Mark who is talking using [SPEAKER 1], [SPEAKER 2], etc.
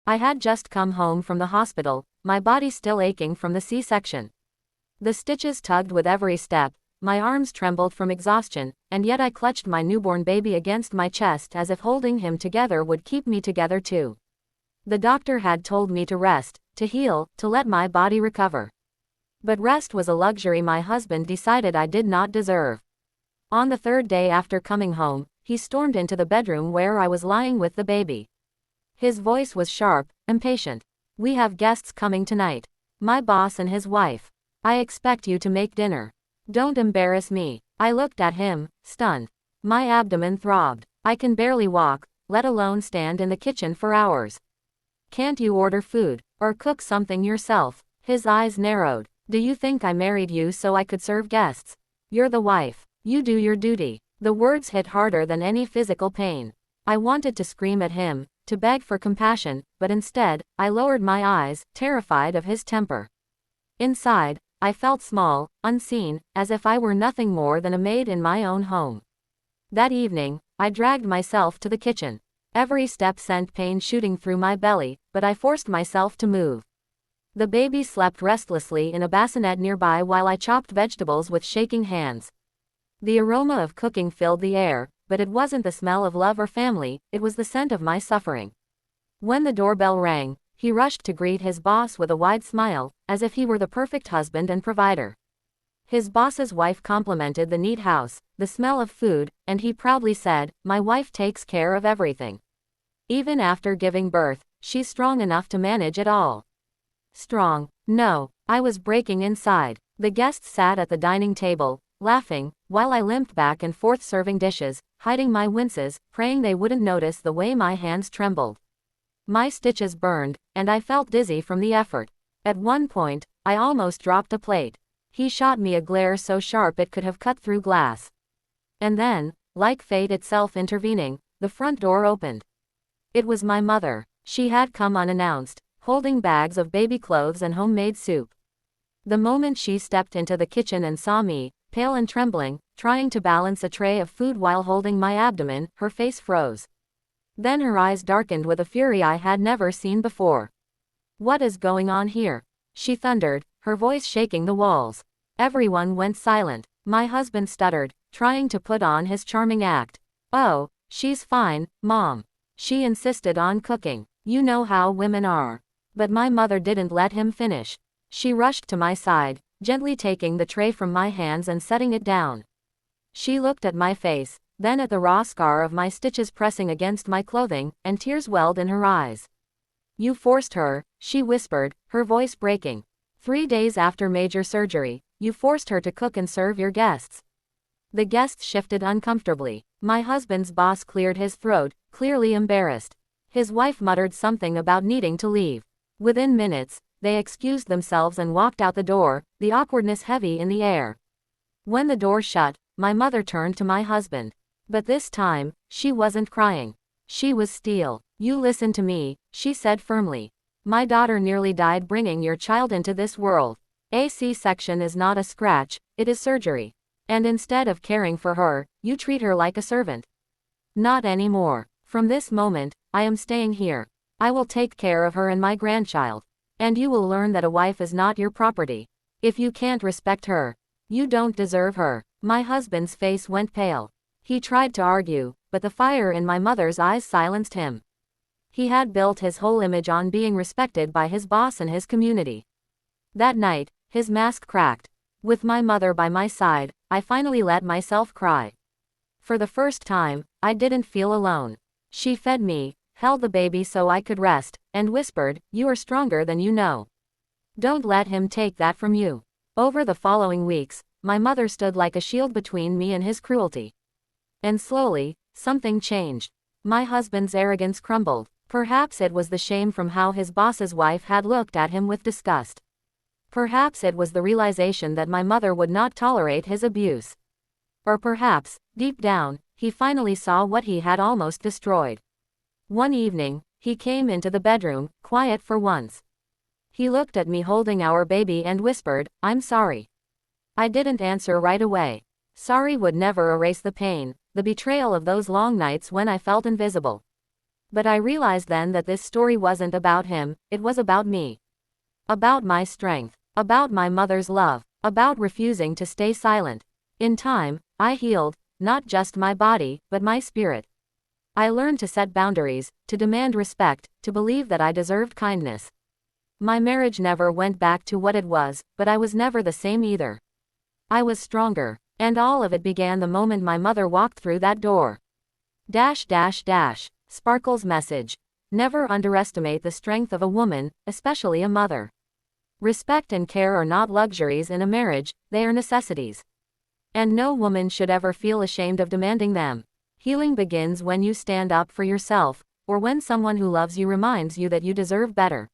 [SPEAKER 1] I had just come home from the hospital, my body still aching from the C-section. The stitches tugged with every step, my arms trembled from exhaustion, and yet I clutched my newborn baby against my chest as if holding him together would keep me together too. The doctor had told me to rest, to heal, to let my body recover. But rest was a luxury my husband decided I did not deserve. On the third day after coming home, he stormed into the bedroom where I was lying with the baby. His voice was sharp, impatient. "We have guests coming tonight. My boss and his wife. I expect you to make dinner. Don't embarrass me." I looked at him, stunned. My abdomen throbbed. I can barely walk, let alone stand in the kitchen for hours. "Can't you order food, or cook something yourself?" His eyes narrowed. "Do you think I married you so I could serve guests? You're the wife. You do your duty." The words hit harder than any physical pain. I wanted to scream at him, to beg for compassion, but instead, I lowered my eyes, terrified of his temper. Inside, I felt small, unseen, as if I were nothing more than a maid in my own home. That evening, I dragged myself to the kitchen. Every step sent pain shooting through my belly, but I forced myself to move. The baby slept restlessly in a bassinet nearby while I chopped vegetables with shaking hands. The aroma of cooking filled the air, but it wasn't the smell of love or family, it was the scent of my suffering. When the doorbell rang, he rushed to greet his boss with a wide smile, as if he were the perfect husband and provider. His boss's wife complimented the neat house, the smell of food, and he proudly said, "My wife takes care of everything. Even after giving birth, she's strong enough to manage it all." Strong? No, I was breaking inside. The guests sat at the dining table, laughing, while I limped back and forth serving dishes, hiding my winces, praying they wouldn't notice the way my hands trembled. My stitches burned, and I felt dizzy from the effort. At one point, I almost dropped a plate. He shot me a glare so sharp it could have cut through glass. And then, like fate itself intervening, the front door opened. It was my mother. She had come unannounced, holding bags of baby clothes and homemade soup. The moment she stepped into the kitchen and saw me, pale and trembling, trying to balance a tray of food while holding my abdomen, her face froze. Then her eyes darkened with a fury I had never seen before. "What is going on here?" she thundered, her voice shaking the walls. Everyone went silent. My husband stuttered, trying to put on his charming act. "Oh, she's fine, Mom. She insisted on cooking. You know how women are." But my mother didn't let him finish. She rushed to my side, gently taking the tray from my hands and setting it down. She looked at my face, then at the raw scar of my stitches pressing against my clothing, and tears welled in her eyes. "You forced her," she whispered, her voice breaking. 3 days after major surgery, you forced her to cook and serve your guests." The guests shifted uncomfortably. My husband's boss cleared his throat, clearly embarrassed. His wife muttered something about needing to leave. Within minutes, they excused themselves and walked out the door, the awkwardness heavy in the air. When the door shut, my mother turned to my husband. But this time, she wasn't crying. She was steel. "You listen to me," she said firmly. "My daughter nearly died bringing your child into this world. A C-section is not a scratch, it is surgery. And instead of caring for her, you treat her like a servant. Not anymore. From this moment, I am staying here. I will take care of her and my grandchild. And you will learn that a wife is not your property. If you can't respect her, you don't deserve her." My husband's face went pale. He tried to argue, but the fire in my mother's eyes silenced him. He had built his whole image on being respected by his boss and his community. That night, his mask cracked. With my mother by my side, I finally let myself cry. For the first time, I didn't feel alone. She fed me, held the baby so I could rest, and whispered, "You are stronger than you know. Don't let him take that from you." Over the following weeks, my mother stood like a shield between me and his cruelty. And slowly, something changed. My husband's arrogance crumbled. Perhaps it was the shame from how his boss's wife had looked at him with disgust. Perhaps it was the realization that my mother would not tolerate his abuse. Or perhaps, deep down, he finally saw what he had almost destroyed. One evening, he came into the bedroom, quiet for once. He looked at me holding our baby and whispered, "I'm sorry." I didn't answer right away. Sorry would never erase the pain, the betrayal of those long nights when I felt invisible. But I realized then that this story wasn't about him, it was about me. About my strength. About my mother's love. About refusing to stay silent. In time, I healed, not just my body, but my spirit. I learned to set boundaries, to demand respect, to believe that I deserved kindness. My marriage never went back to what it was, but I was never the same either. I was stronger. And all of it began the moment my mother walked through that door. Sparkle's message. Never underestimate the strength of a woman, especially a mother. Respect and care are not luxuries in a marriage, they are necessities. And no woman should ever feel ashamed of demanding them. Healing begins when you stand up for yourself, or when someone who loves you reminds you that you deserve better.